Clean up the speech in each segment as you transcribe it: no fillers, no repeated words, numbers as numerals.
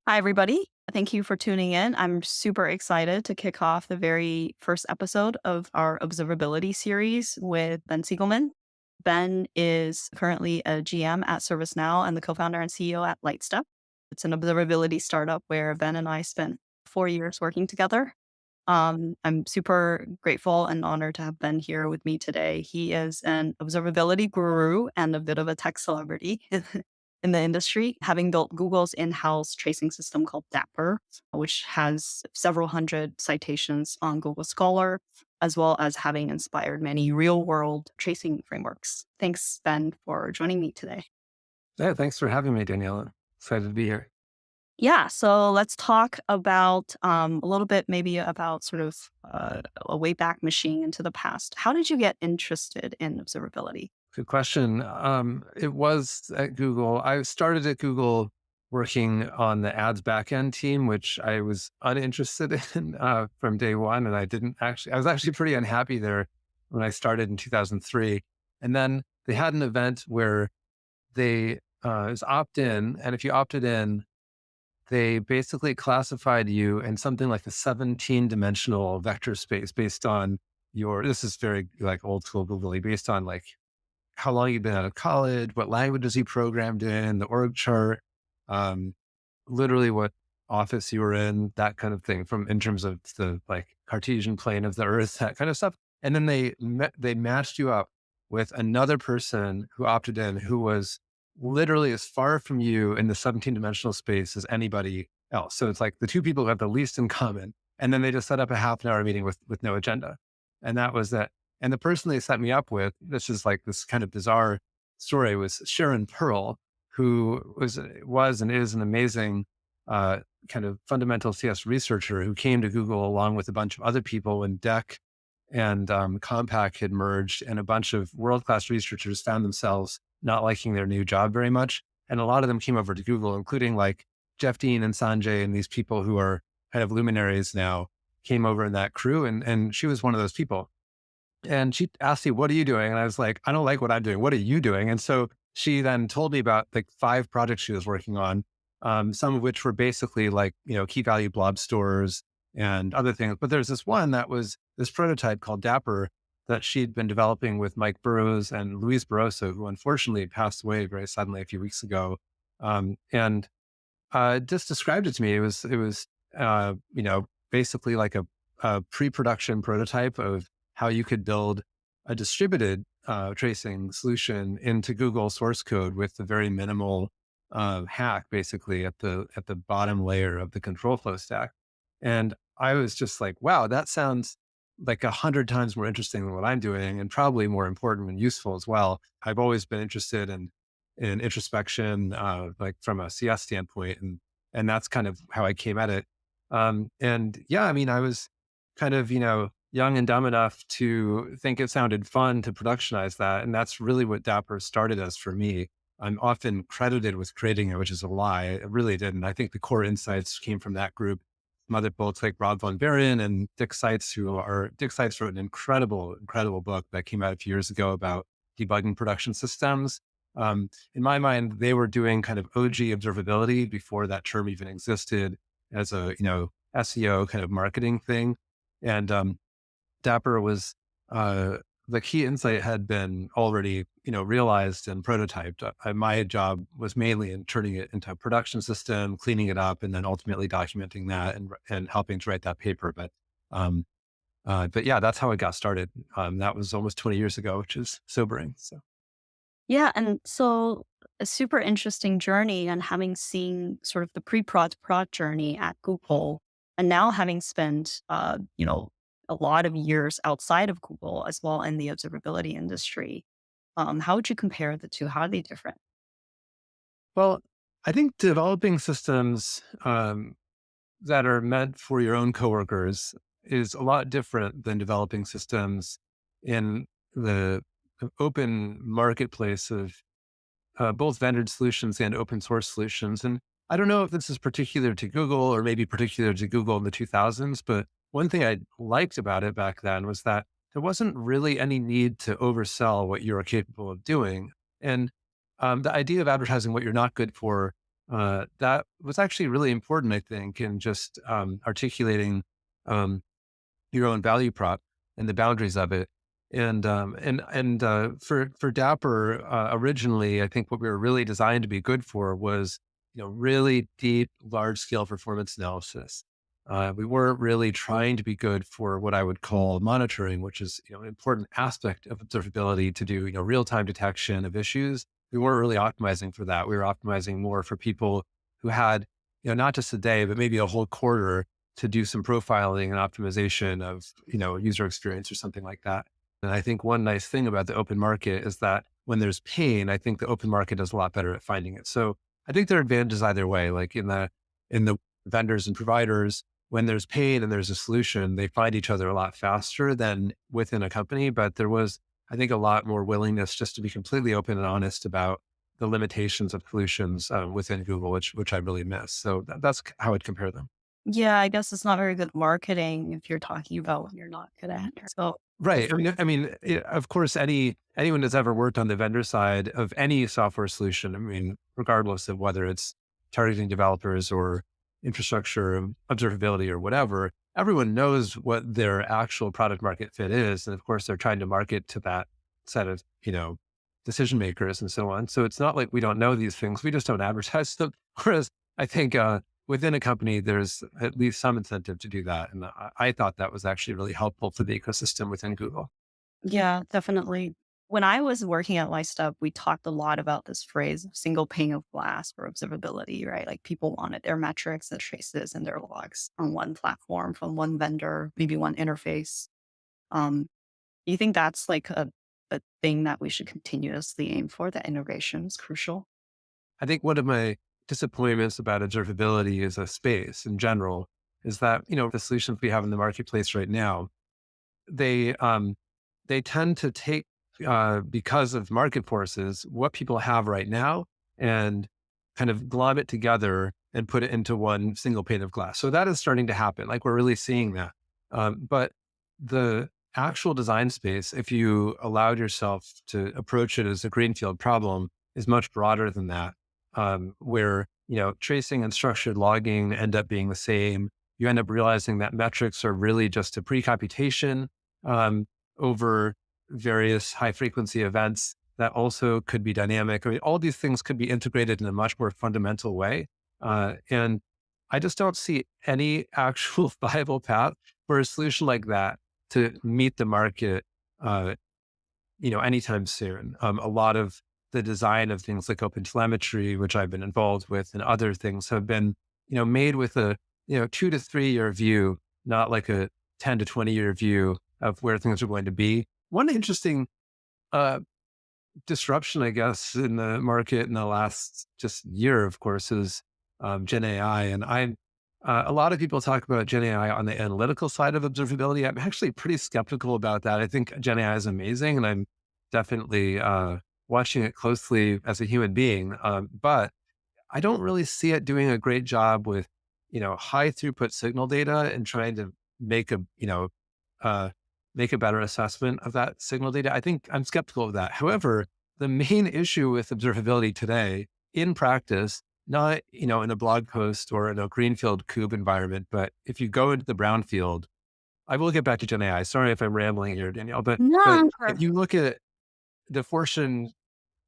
Hi, everybody. Thank you for tuning in. I'm super excited to kick off the very first episode of our observability series with Ben Sigelman. Ben is currently a GM at ServiceNow and the co-founder and CEO at Lightstep. It's an observability startup where Ben and I spent 4 years working together. I'm super grateful and honored to have Ben here with me today. He is an observability guru and a bit of a tech celebrity in the industry, having built Google's in-house tracing system called Dapper, which has several hundred citations on Google Scholar, as well as having inspired many real-world tracing frameworks. Thanks, Ben, for joining me today. Yeah, thanks for having me, Daniela. Excited to be here. Yeah, so let's talk about a little bit maybe about sort of a way back machine into the past. How did you get interested in observability? Good question. It was at Google. I started at Google working on the ads backend team, which I was uninterested in from day one. And I was actually pretty unhappy there when I started in 2003. And then they had an event where it was opt in. And if you opted in, they basically classified you in something like a 17-dimensional vector space based on this is very like old school Googly, based on like how long you've been out of college, what languages you programmed in, the org chart, um, literally what office you were in, that kind of thing from in terms of the like Cartesian plane of the earth, that kind of stuff. And then they matched you up with another person who opted in who was literally as far from you in the 17-dimensional space as anybody else. So it's like the two people who have the least in common. And then they just set up a half an hour meeting with no agenda. And that was that. And the person they set me up with, this is like this kind of bizarre story, was Sharon Pearl, who was and is an amazing kind of fundamental CS researcher who came to Google along with a bunch of other people when Deck and Compaq had merged, and a bunch of world-class researchers found themselves not liking their new job very much. And a lot of them came over to Google, including like Jeff Dean and Sanjay and these people who are kind of luminaries now came over in that crew. And she was one of those people. And she asked me, "What are you doing?" And I was like, "I don't like what I'm doing. What are you doing?" And so she then told me about like 5 projects she was working on, some of which were basically like, key value blob stores and other things. But there's this one that was this prototype called Dapper that she'd been developing with Mike Burrows and Luis Barroso, who unfortunately passed away very suddenly a few weeks ago. And just described it to me. It was basically like a pre-production prototype of how you could build a distributed tracing solution into Google source code with a very minimal hack, basically at the bottom layer of the control flow stack. And I was just like, wow, that sounds like 100 times more interesting than what I'm doing, and probably more important and useful as well. I've always been interested in introspection, like from a CS standpoint, and that's kind of how I came at it. And yeah, I mean, I was kind of young and dumb enough to think it sounded fun to productionize that, and that's really what Dapper started as for me. I'm often credited with creating it, which is a lie. It really didn't. I think the core insights came from that group. Some other folks like Rob von Beren and Dick Seitz wrote an incredible book that came out a few years ago about debugging production systems. In my mind, they were doing kind of OG observability before that term even existed as a, SEO kind of marketing thing. And Dapper was the key insight had been already, realized and prototyped. My job was mainly in turning it into a production system, cleaning it up, and then ultimately documenting that and helping to write that paper. But yeah, that's how it got started. That was almost 20 years ago, which is sobering. So. Yeah, and so a super interesting journey and having seen sort of the pre-prod journey at Google, and now having spent a lot of years outside of Google as well in the observability industry. How would you compare the two? How are they different? Well, I think developing systems that are meant for your own coworkers is a lot different than developing systems in the open marketplace of both vendor solutions and open source solutions. And I don't know if this is particular to Google or maybe particular to Google in the 2000s, but one thing I liked about it back then was that there wasn't really any need to oversell what you were capable of doing. And the idea of advertising what you're not good for that was actually really important, I think, in just articulating um, your own value prop and the boundaries of it. And for Dapper, originally, I think what we were really designed to be good for was, really deep, large scale performance analysis. We weren't really trying to be good for what I would call monitoring, which is, an important aspect of observability to do, real time detection of issues. We weren't really optimizing for that. We were optimizing more for people who had, not just a day, but maybe a whole quarter to do some profiling and optimization of, user experience or something like that. And I think one nice thing about the open market is that when there's pain, I think the open market is a lot better at finding it. So I think there are advantages either way. Like in the vendors and providers, when there's pain and there's a solution, they find each other a lot faster than within a company. But there was, I think, a lot more willingness just to be completely open and honest about the limitations of solutions within Google, which I really miss. So that's how I'd compare them. Yeah, I guess it's not very good marketing if you're talking about what you're not good at. So Right. different. Of course, anyone that's ever worked on the vendor side of any software solution, regardless of whether it's targeting developers or infrastructure, observability, or whatever, everyone knows what their actual product market fit is, and of course, they're trying to market to that set of decision makers and so on. So it's not like we don't know these things; we just don't advertise them. Whereas I think within a company, there's at least some incentive to do that. And I thought that was actually really helpful for the ecosystem within Google. Yeah, definitely. When I was working at Lightstep, we talked a lot about this phrase single pane of glass for observability, right? Like people wanted their metrics, their traces, and their logs on one platform from one vendor, maybe one interface. Um, do you think that's like a thing that we should continuously aim for? That integration is crucial. I think one of my disappointments about observability as a space in general is that, the solutions we have in the marketplace right now, they they tend to take because of market forces what people have right now and kind of glob it together and put it into one single pane of glass. So that is starting to happen. Like we're really seeing that. But the actual design space, if you allowed yourself to approach it as a greenfield problem, is much broader than that. Where tracing and structured logging end up being the same. You end up realizing that metrics are really just a pre-computation um, over various high frequency events that also could be dynamic. All these things could be integrated in a much more fundamental way. And I just don't see any actual viable path for a solution like that to meet the market, uh, anytime soon. A lot of the design of things like open telemetry, which I've been involved with, and other things have been, made with a, 2 to 3 year view, not like a 10 to 20 year view of where things are going to be. One interesting uh, disruption, I guess, in the market in the last just year, of course, is Gen AI. And a lot of people talk about Gen AI on the analytical side of observability. I'm actually pretty skeptical about that. I think Gen AI is amazing, and I'm definitely watching it closely as a human being. But I don't really see it doing a great job with, high throughput signal data and trying to make a, uh, make a better assessment of that signal data. I think I'm skeptical of that. However, the main issue with observability today in practice, not, in a blog post or in a greenfield kube environment, but if you go into the brownfield, I will get back to Gen AI. Sorry if I'm rambling here, Danielle, but No, if you look at the Fortune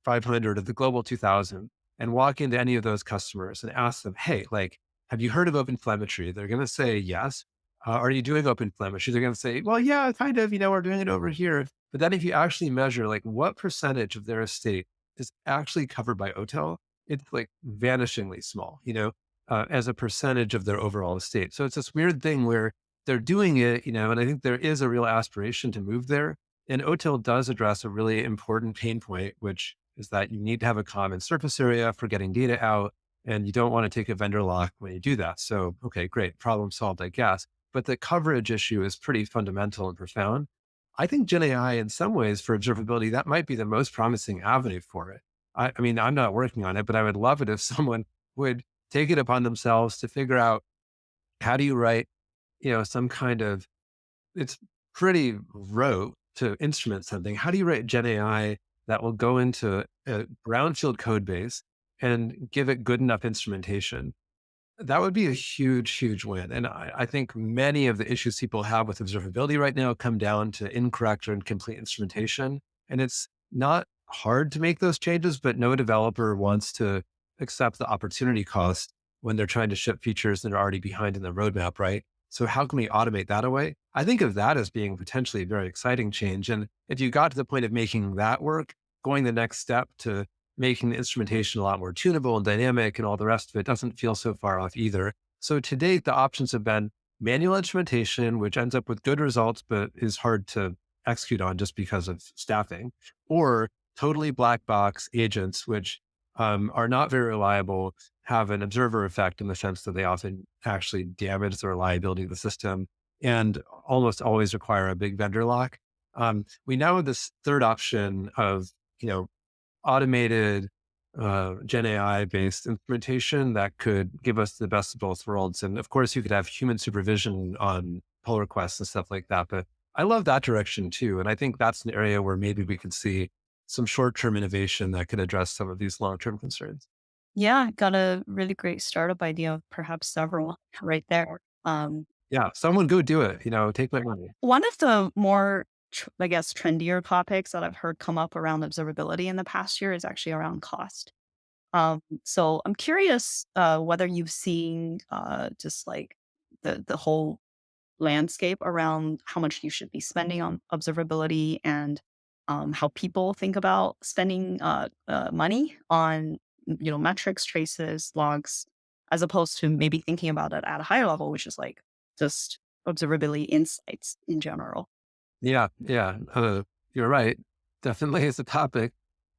500 of the global 2000 and walk into any of those customers and ask them, hey, like, have you heard of open telemetry? They're going to say yes. Are you doing open telemetry? They're going to say, well, yeah, kind of, we're doing it over here. But then if you actually measure like what percentage of their estate is actually covered by OTel, it's like vanishingly small, as a percentage of their overall estate. So it's this weird thing where they're doing it, and I think there is a real aspiration to move there. And OTIL does address a really important pain point, which is that you need to have a common surface area for getting data out, and you don't want to take a vendor lock when you do that. So, okay, great, problem solved, I guess. But the coverage issue is pretty fundamental and profound. I think Gen AI, in some ways, for observability, that might be the most promising avenue for it. I mean, I'm not working on it, but I would love it if someone would take it upon themselves to figure out how do you write, some kind of it's pretty rote to instrument something. How do you write Gen AI that will go into a brownfield code base and give it good enough instrumentation. That would be a huge, huge win. And I think many of the issues people have with observability right now come down to incorrect or incomplete instrumentation. And it's not hard to make those changes, but no developer wants to accept the opportunity cost when they're trying to ship features that are already behind in the roadmap, right? So how can we automate that away? I think of that as being potentially a very exciting change. And if you got to the point of making that work, going the next step to making the instrumentation a lot more tunable and dynamic and all the rest of it doesn't feel so far off either. So to date, the options have been manual instrumentation, which ends up with good results, but is hard to execute on just because of staffing, or totally black box agents, which are not very reliable, have an observer effect in the sense that they often actually damage the reliability of the system and almost always require a big vendor lock. We now have this third option of, you know, automated Gen AI based implementation that could give us the best of both worlds. And of course, you could have human supervision on pull requests and stuff like that. But I love that direction too. And I think that's an area where maybe we could see some short term innovation that could address some of these long term concerns. Yeah, got a really great startup idea, perhaps several right there. Yeah, someone go do it. Take my money. One of the more, I guess, trendier topics that I've heard come up around observability in the past year is actually around cost. So I'm curious whether you've seen just like the whole landscape around how much you should be spending on observability and how people think about spending money on metrics, traces, logs, as opposed to maybe thinking about it at a higher level, which is like just observability insights in general. Yeah, yeah. You're right. Definitely is a topic.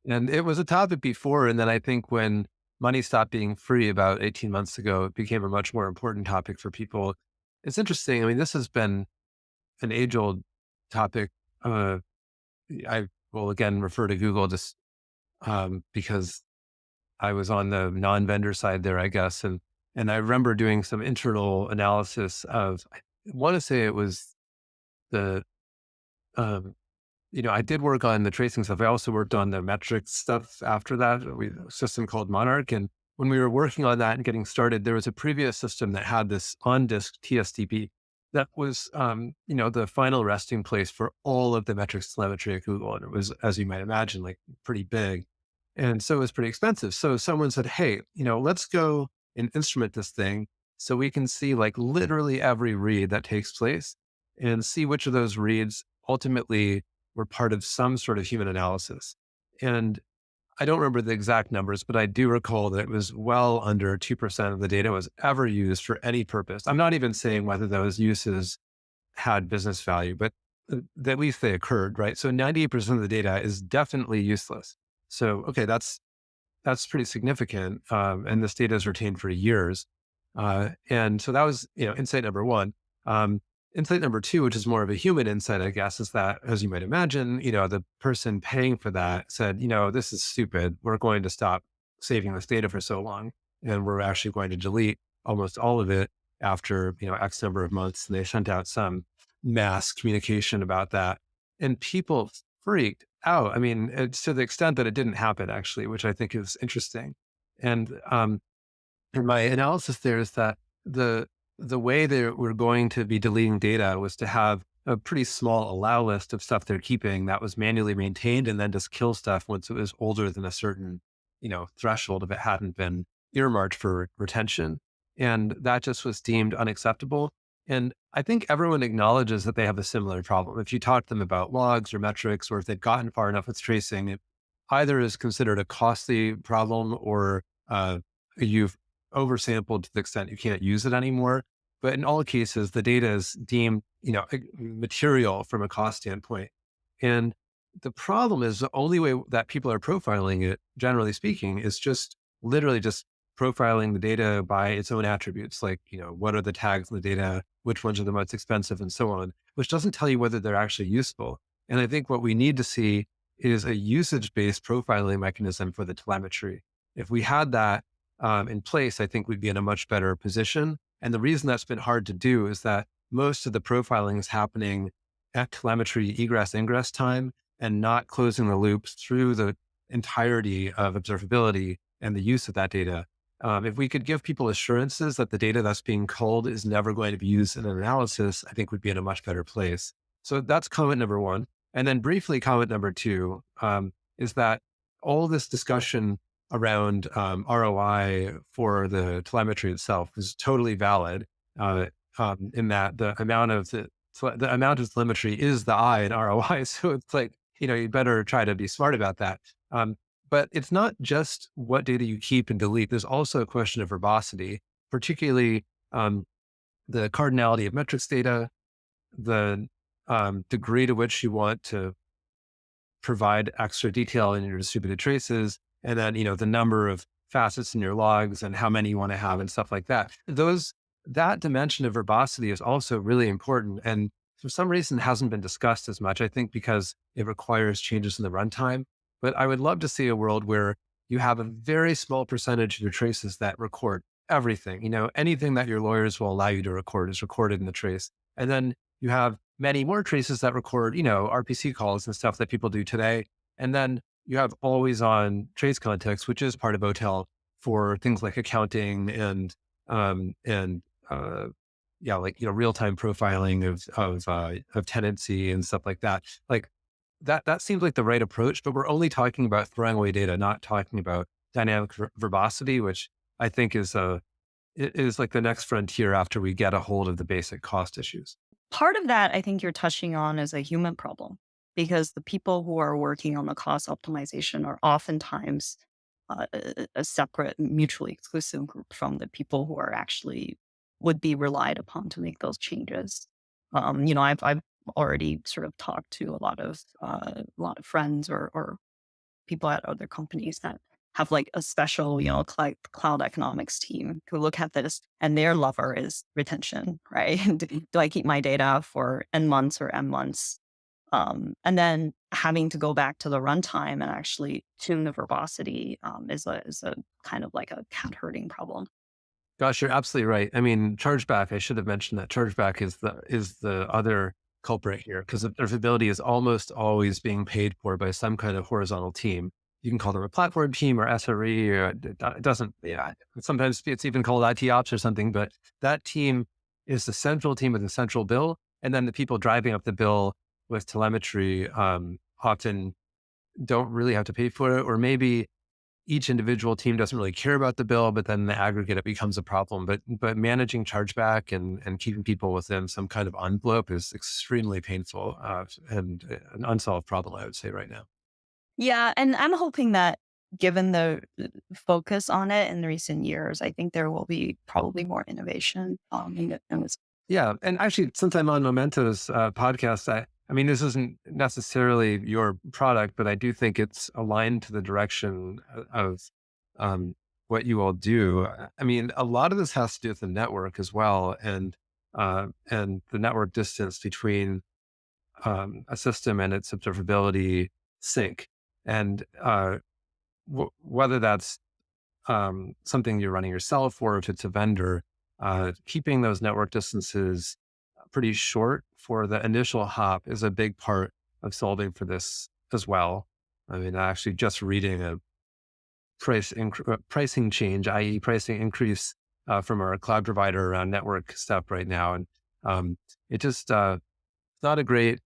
And it was a topic before. And then I think when money stopped being free about 18 months ago, it became a much more important topic for people. It's interesting. I mean, this has been an age old topic. Uh, I will again refer to Google just because I was on the non vendor side there, I guess. And I remember doing some internal analysis of, I want to say it was the, um, I did work on the tracing stuff. I also worked on the metrics stuff after that. We a system called Monarch. And when we were working on that and getting started, there was a previous system that had this on disk TSDB that was, the final resting place for all of the metrics telemetry at Google. And it was, as you might imagine, like pretty big. And so it was pretty expensive. So someone said, hey, let's go and instrument this thing so we can see like literally every read that takes place and see which of those reads ultimately were part of some sort of human analysis. And I don't remember the exact numbers, but I do recall that it was well under 2% of the data was ever used for any purpose. I'm not even saying whether those uses had business value, but at least they occurred, right? So 98% of the data is definitely useless. So, okay, that's pretty significant. And this data is retained for years. And so that was, insight number one. Insight number two, which is more of a human insight, I guess, is that, as you might imagine, the person paying for that said, this is stupid. We're going to stop saving this data for so long. And we're actually going to delete almost all of it after, X number of months. And they sent out some mass communication about that. And people freaked out. I mean, it's to the extent that it didn't happen actually, which I think is interesting. And and my analysis there is that the the way that we're going to be deleting data was to have a pretty small allow list of stuff they're keeping that was manually maintained and then just kill stuff once it was older than a certain, threshold if it hadn't been earmarked for retention. And that just was deemed unacceptable. And I think everyone acknowledges that they have a similar problem. If you talk to them about logs or metrics, or if they've gotten far enough with tracing, it either is considered a costly problem or you've oversampled to the extent you can't use it anymore. But in all cases, the data is deemed, material from a cost standpoint. And the problem is the only way that people are profiling it, generally speaking, is just literally just profiling the data by its own attributes. Like, what are the tags in the data? Which ones are the most expensive and so on, which doesn't tell you whether they're actually useful. And I think what we need to see is a usage-based profiling mechanism for the telemetry. If we had that, in place, I think we'd be in a much better position. And the reason that's been hard to do is that most of the profiling is happening at telemetry egress ingress time and not closing the loops through the entirety of observability and the use of that data. If we could give people assurances that the data that's being culled is never going to be used in an analysis, I think we'd be in a much better place. So that's comment number one. And then briefly, comment number two is that all this discussion around ROI for the telemetry itself is totally valid. In that the amount of telemetry is the I in ROI. So it's like, you better try to be smart about that. But it's not just what data you keep and delete. There's also a question of verbosity, particularly the cardinality of metrics data, the degree to which you want to provide extra detail in your distributed traces, and then, the number of facets in your logs and how many you want to have and stuff like that. That dimension of verbosity is also really important. And for some reason hasn't been discussed as much, I think because it requires changes in the runtime. But I would love to see a world where you have a very small percentage of your traces that record everything. Anything that your lawyers will allow you to record is recorded in the trace. And then you have many more traces that record, RPC calls and stuff that people do today. And then you have always on trace context, which is part of OTel for things like accounting and yeah, like, real time profiling of tenancy and stuff like that. Like that seems like the right approach, but we're only talking about throwing away data, not talking about dynamic verbosity, which I think is like the next frontier after we get a hold of the basic cost issues. Part of that, I think you're touching on, is a human problem because the people who are working on the cost optimization are oftentimes a separate, mutually exclusive group from the people who are actually would be relied upon to make those changes. I've already sort of talked to a lot of friends or people at other companies that have like a special, cloud economics team who look at this and their lover is retention, right? Do I keep my data for N months or M months? And then having to go back to the runtime and actually tune the verbosity is a kind of like a cat herding problem. Gosh, you're absolutely right. I mean, chargeback, I should have mentioned that chargeback is the other culprit here because observability is almost always being paid for by some kind of horizontal team. You can call them a platform team or SRE, or it doesn't, yeah. Sometimes it's even called IT ops or something, but that team is the central team with a central bill. And then the people driving up the bill with telemetry often don't really have to pay for it, or maybe each individual team doesn't really care about the bill, but then in the aggregate, it becomes a problem. But managing chargeback and keeping people within some kind of envelope is extremely painful and an unsolved problem, I would say right now. Yeah, and I'm hoping that given the focus on it in recent years, I think there will be probably more innovation in this. Yeah, and actually, since I'm on Momento's podcast, I mean, this isn't necessarily your product, but I do think it's aligned to the direction of um, what you all do. I mean, a lot of this has to do with the network as well, and the network distance between a system and its observability sync, and whether that's something you're running yourself or if it's a vendor, keeping those network distances pretty short for the initial hop is a big part of solving for this as well. I mean, actually just reading a pricing change, i.e. pricing increase from our cloud provider around network stuff right now. And it just, it's not a great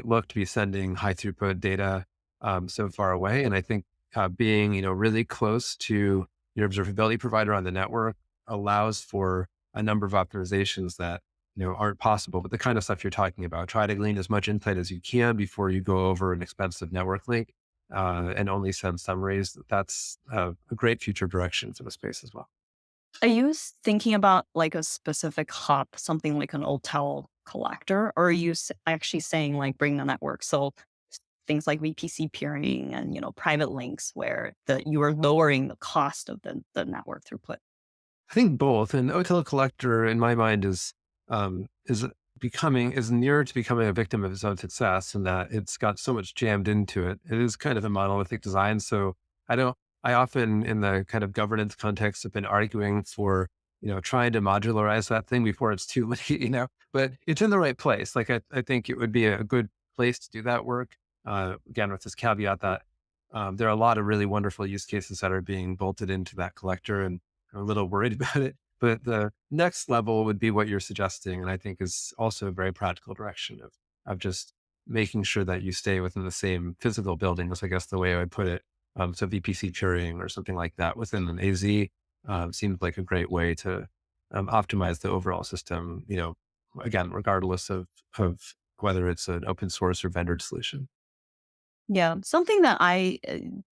look to be sending high throughput data so far away. And I think being, really close to your observability provider on the network allows for a number of optimizations that aren't possible. But the kind of stuff you're talking about, try to glean as much insight as you can before you go over an expensive network link and only send summaries. That's a great future direction for the space as well. Are you thinking about like a specific hop, something like an OTel collector, or are you actually saying like bring the network? So things like VPC peering and private links where you are lowering the cost of the network throughput. I think both. And OTel collector, in my mind, is nearer to becoming a victim of its own success, in that it's got so much jammed into it. It is kind of a monolithic design. So I don't. I often, in the kind of governance context, have been arguing for trying to modularize that thing before it's too late. But it's in the right place. Like I think it would be a good place to do that work. Again, with this caveat that There are a lot of really wonderful use cases that are being bolted into that collector, and I'm a little worried about it. But the next level would be what you're suggesting, and I think is also a very practical direction of just making sure that you stay within the same physical building, is I guess the way I would put it. So VPC peering or something like that within an AZ seems like a great way to optimize the overall system. Again, regardless of whether it's an open source or vendor solution. Yeah, something that I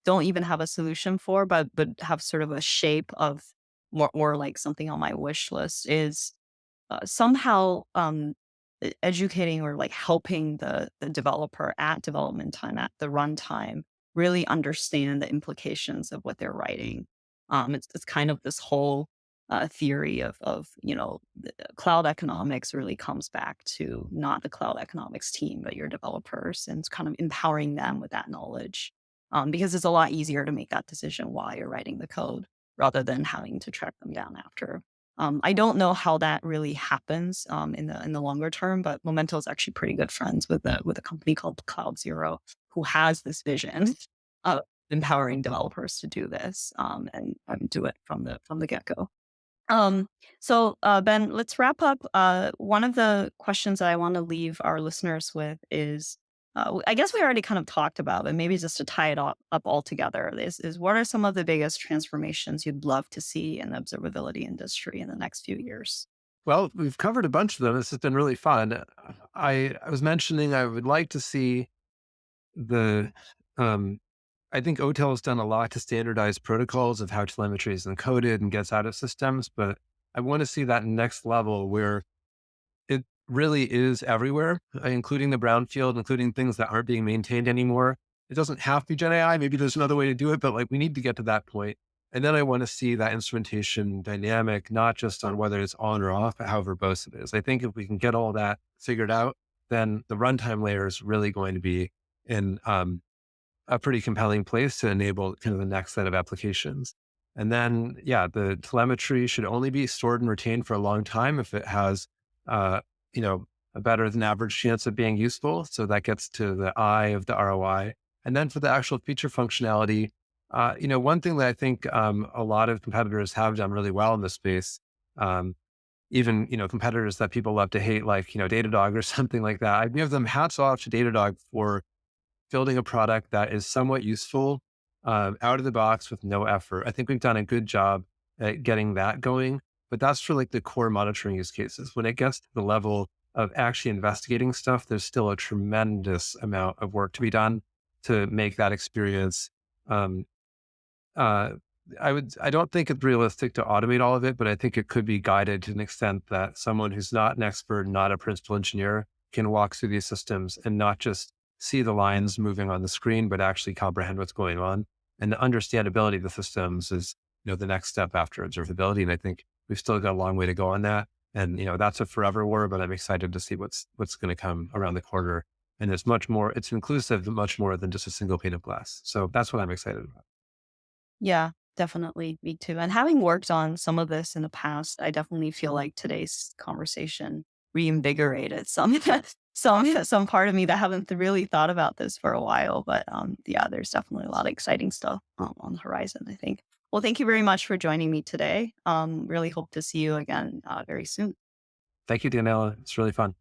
don't even have a solution for, but have sort of a shape of more like something on my wish list is somehow educating or like helping the developer at development time at the runtime really understand the implications of what they're writing. It's kind of this whole theory of cloud economics really comes back to not the cloud economics team but your developers, and it's kind of empowering them with that knowledge, because it's a lot easier to make that decision while you're writing the code rather than having to track them down after. I don't know how that really happens in the longer term, but Momento is actually pretty good friends with a company called Cloud Zero, who has this vision of empowering developers to do this, and do it from the get go. Ben, let's wrap up. One of the questions that I want to leave our listeners with is, I guess we already kind of talked about, but maybe just to tie it up all together is what are some of the biggest transformations you'd love to see in the observability industry in the next few years? Well, we've covered a bunch of them. This has been really fun. I was mentioning I would like to see the um, I think OTel has done a lot to standardize protocols of how telemetry is encoded and gets out of systems, but I want to see that next level where it really is everywhere, including the brownfield, including things that aren't being maintained anymore. It doesn't have to be Gen AI. Maybe there's another way to do it, but like we need to get to that point. And then I want to see that instrumentation dynamic, not just on whether it's on or off, but how verbose it is. I think if we can get all that figured out, then the runtime layer is really going to be in a pretty compelling place to enable kind of the next set of applications. And then, yeah, the telemetry should only be stored and retained for a long time if it has, uh, you know, a better than average chance of being useful. So that gets to the eye of the ROI. And then for the actual feature functionality, one thing that I think a lot of competitors have done really well in this space, um, even competitors that people love to hate, like Datadog or something like that. I give them hats off to Datadog for building a product that is somewhat useful out of the box with no effort. I think we've done a good job at getting that going, but that's for like the core monitoring use cases. When it gets to the level of actually investigating stuff, there's still a tremendous amount of work to be done to make that experience. Um, uh, I don't think it's realistic to automate all of it, but I think it could be guided to an extent that someone who's not an expert, not a principal engineer, can walk through these systems and not just see the lines moving on the screen, but actually comprehend what's going on. And the understandability of the systems is, the next step after observability. And I think we've still got a long way to go on that. And that's a forever war, but I'm excited to see what's going to come around the corner. And it's much more, it's inclusive, much more than just a single pane of glass. So that's what I'm excited about. Yeah, definitely. Me too. And having worked on some of this in the past, I definitely feel like today's conversation reinvigorated some some part of me that haven't really thought about this for a while. But yeah, there's definitely a lot of exciting stuff on the horizon, I think. Well, thank you very much for joining me today. Really hope to see you again very soon. Thank you, Daniela. It's really fun.